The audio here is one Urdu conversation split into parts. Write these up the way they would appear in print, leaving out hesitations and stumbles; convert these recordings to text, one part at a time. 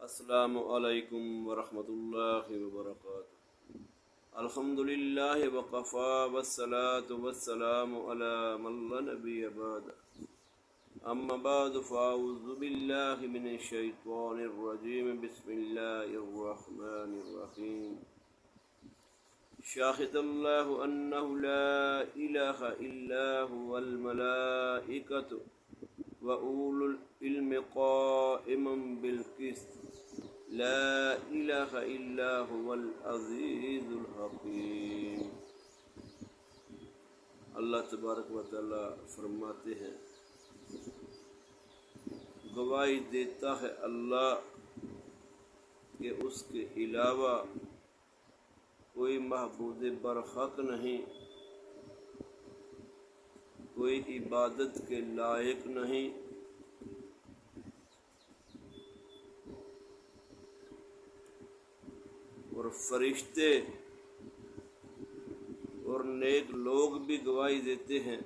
السلام علیکم ورحمۃ اللہ وبرکاتہ۔ الحمدللہ وقفا والصلاة والسلام علی من لا نبی بعد، اما بعد فاعوذ باللہ من الشیطان الرجیم، بسم اللہ الرحمن الرحیم۔ شاہد اللہ انہ لا الہ الا هو الملائکۃ وأولو العلم قائما بالقسط لا الہ الا هو العزیز الحکیم۔ اللہ تبارک و تعالی فرماتے ہیں، گواہی دیتا ہے اللہ کہ اس کے علاوہ کوئی معبود برحق نہیں، کوئی عبادت کے لائق نہیں، اور فرشتے اور نیک لوگ بھی گواہی دیتے ہیں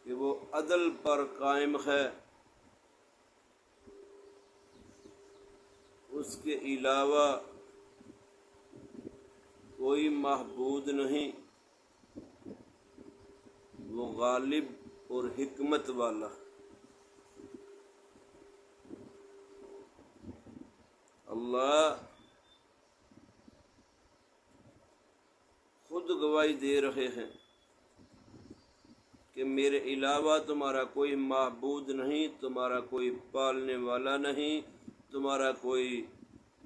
کہ وہ عدل پر قائم ہے، اس کے علاوہ کوئی معبود نہیں، وہ غالب اور حکمت والا۔ اللہ خود گواہی دے رہے ہیں کہ میرے علاوہ تمہارا کوئی معبود نہیں، تمہارا کوئی پالنے والا نہیں، تمہارا کوئی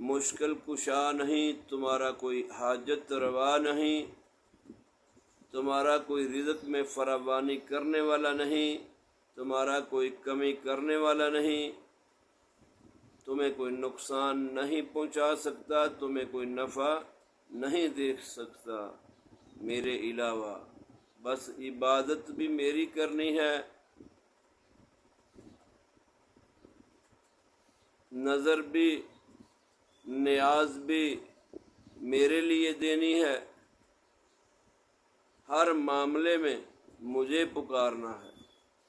مشکل کشا نہیں، تمہارا کوئی حاجت روا نہیں، تمہارا کوئی رزق میں فراوانی کرنے والا نہیں، تمہارا کوئی کمی کرنے والا نہیں، تمہیں کوئی نقصان نہیں پہنچا سکتا، تمہیں کوئی نفع نہیں دے سکتا میرے علاوہ۔ بس عبادت بھی میری کرنی ہے، نظر بھی نیاز بھی میرے لیے دینی ہے، ہر معاملے میں مجھے پکارنا ہے،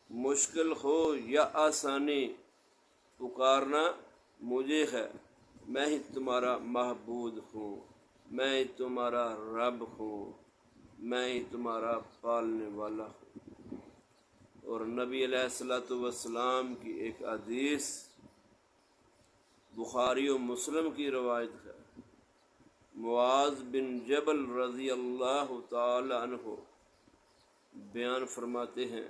مشکل ہو یا آسانی پکارنا مجھے ہے۔ میں ہی تمہارا معبود ہوں، میں ہی تمہارا رب ہوں، میں ہی تمہارا پالنے والا ہوں۔ اور نبی علیہ الصلوۃ والسلام کی ایک حدیث بخاری و مسلم کی روایت ہے، معاذ بن جبل رضی اللہ تعالی عنہ بیان فرماتے ہیں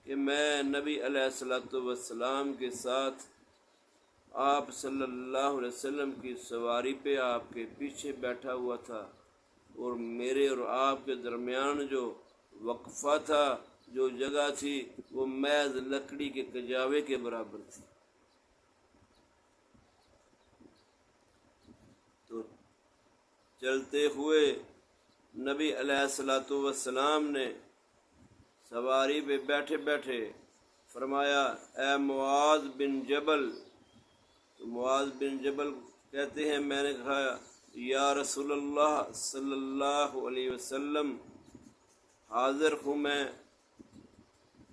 کہ میں نبی علیہ الصلوۃ والسلام کے ساتھ آپ صلی اللہ علیہ وسلم کی سواری پہ آپ کے پیچھے بیٹھا ہوا تھا، اور میرے اور آپ کے درمیان جو وقفہ تھا، جو جگہ تھی، وہ محض لکڑی کے کجاوے کے برابر تھی۔ تو چلتے ہوئے نبی علیہ الصلوۃ والسلام نے سواری پہ بیٹھے بیٹھے فرمایا، اے معاذ بن جبل۔ تو معاذ بن جبل کہتے ہیں، میں نے کہا یا رسول اللہ صلی اللہ علیہ وسلم، حاضر ہوں میں۔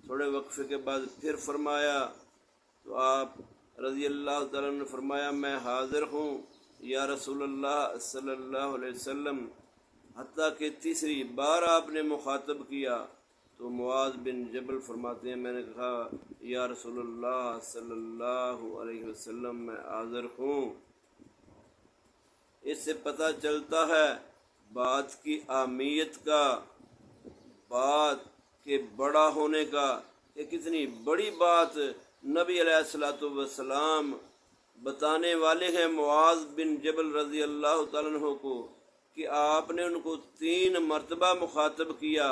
تھوڑے وقفے کے بعد پھر فرمایا، تو آپ رضی اللہ تعالیٰ نے فرمایا، میں حاضر ہوں یا رسول اللہ صلی اللہ علیہ وسلم۔ حتیٰ کہ تیسری بار آپ نے مخاطب کیا تو معاذ بن جبل فرماتے ہیں، میں نے کہا یا رسول اللہ صلی اللہ علیہ وسلم، میں حاضر ہوں۔ اس سے پتہ چلتا ہے بات کی اہمیت کا، بات کے بڑا ہونے کا، کہ کتنی بڑی بات نبی علیہ الصلوۃ والسلام بتانے والے ہیں معاذ بن جبل رضی اللہ تعالیٰ عنہ کو، کہ آپ نے ان کو 3 مرتبہ مخاطب کیا،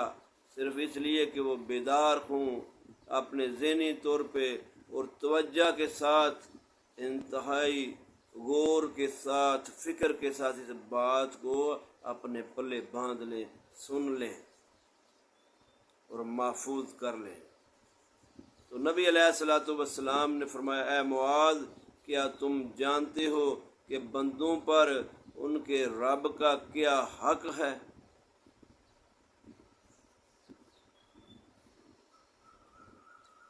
صرف اس لیے کہ وہ بیدار ہوں اپنے ذہنی طور پہ، اور توجہ کے ساتھ، انتہائی غور کے ساتھ، فکر کے ساتھ اس بات کو اپنے پلے باندھ لیں، سن لیں اور محفوظ کر لیں۔ تو نبی علیہ الصلوۃ والسلام نے فرمایا، اے معاذ، کیا تم جانتے ہو کہ بندوں پر ان کے رب کا کیا حق ہے؟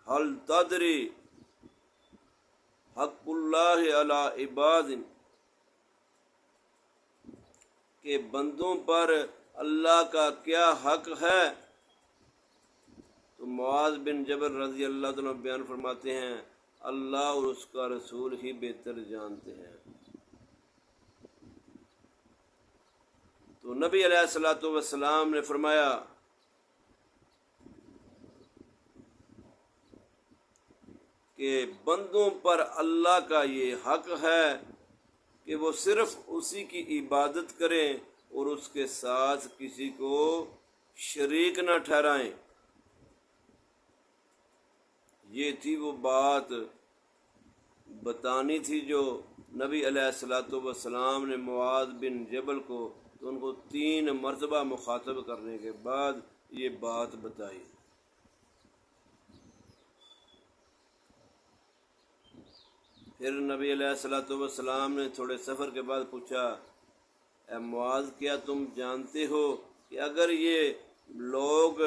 حل تدری حق اللہ علی عباد، کہ بندوں پر اللہ کا کیا حق ہے؟ تو معاذ بن جبل رضی اللہ عنہ بیان فرماتے ہیں اللہ اور اس کا رسول ہی بہتر جانتے ہیں۔ تو نبی علیہ الصلوۃ والسلام نے فرمایا کہ بندوں پر اللہ کا یہ حق ہے کہ وہ صرف اسی کی عبادت کریں اور اس کے ساتھ کسی کو شریک نہ ٹھہرائیں۔ یہ تھی وہ بات بتانی تھی جو نبی علیہ الصلوۃ والسلام نے معاذ بن جبل کو، تو ان کو 3 مرتبہ مخاطب کرنے کے بعد یہ بات بتائی۔ پھر نبی علیہ الصلوۃ والسلام نے تھوڑے سفر کے بعد پوچھا اے معاذ، کیا تم جانتے ہو کہ اگر یہ لوگ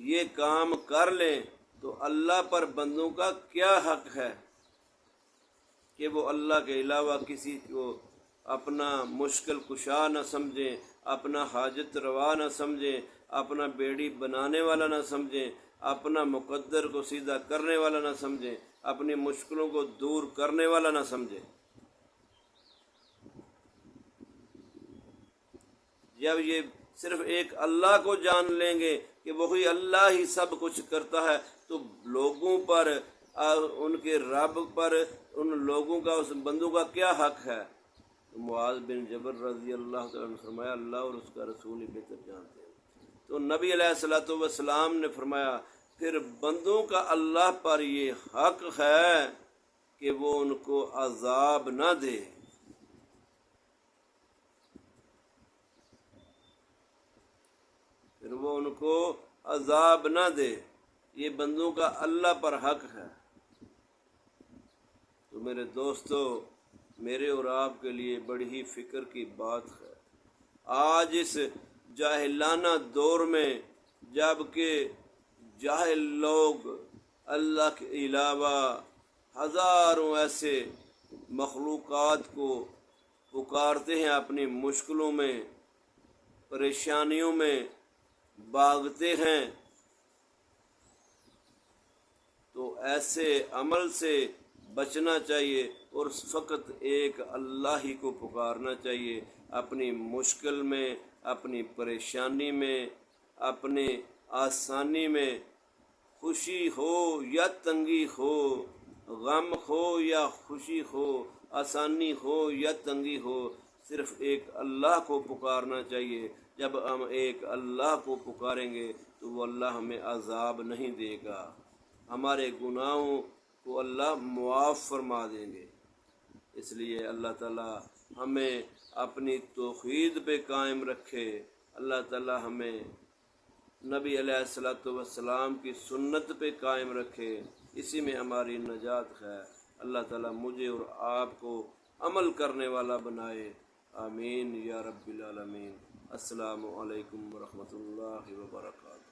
یہ کام کر لیں تو اللہ پر بندوں کا کیا حق ہے کہ وہ اللہ کے علاوہ کسی کو اپنا مشکل کشا نہ سمجھیں، اپنا حاجت روا نہ سمجھیں، اپنا بیڑی بنانے والا نہ سمجھیں، اپنا مقدر کو سیدھا کرنے والا نہ سمجھیں، اپنی مشکلوں کو دور کرنے والا نہ سمجھیں۔ جب یہ صرف ایک اللہ کو جان لیں گے کہ وہی اللہ ہی سب کچھ کرتا ہے، تو لوگوں پر، ان کے رب پر، ان لوگوں کا، اس بندوں کا کیا حق ہے؟ تو معاذ بن جبل رضی اللہ تعالیٰ نے فرمایا اللہ اور اس کا رسول ہی بہتر جانتے ہیں۔ تو نبی علیہ الصلوۃ والسلام نے فرمایا پھر بندوں کا اللہ پر یہ حق ہے کہ وہ ان کو عذاب نہ دے۔ پھر وہ ان کو عذاب نہ دے، یہ بندوں کا اللہ پر حق ہے۔ تو میرے دوستو، میرے اور آپ کے لیے بڑی ہی فکر کی بات ہے، آج اس جاہلانہ دور میں جب کہ جاہل لوگ اللہ کے علاوہ ہزاروں ایسے مخلوقات کو پکارتے ہیں، اپنی مشکلوں میں، پریشانیوں میں بھاگتے ہیں، تو ایسے عمل سے بچنا چاہیے اور فقط ایک اللہ ہی کو پکارنا چاہیے۔ اپنی مشکل میں، اپنی پریشانی میں، اپنی آسانی میں، خوشی ہو یا تنگی ہو، غم ہو یا خوشی ہو، آسانی ہو یا تنگی ہو، صرف ایک اللہ کو پکارنا چاہیے۔ جب ہم ایک اللہ کو پکاریں گے تو وہ اللہ ہمیں عذاب نہیں دے گا، ہمارے گناہوں کو اللہ معاف فرما دیں گے۔ اس لیے اللہ تعالیٰ ہمیں اپنی توحید پہ قائم رکھے، اللہ تعالیٰ ہمیں نبی علیہ الصلوۃ والسلام کی سنت پہ قائم رکھے، اسی میں ہماری نجات ہے۔ اللہ تعالیٰ مجھے اور آپ کو عمل کرنے والا بنائے، آمین یا رب العالمین۔ السلام علیکم ورحمۃ اللہ وبرکاتہ۔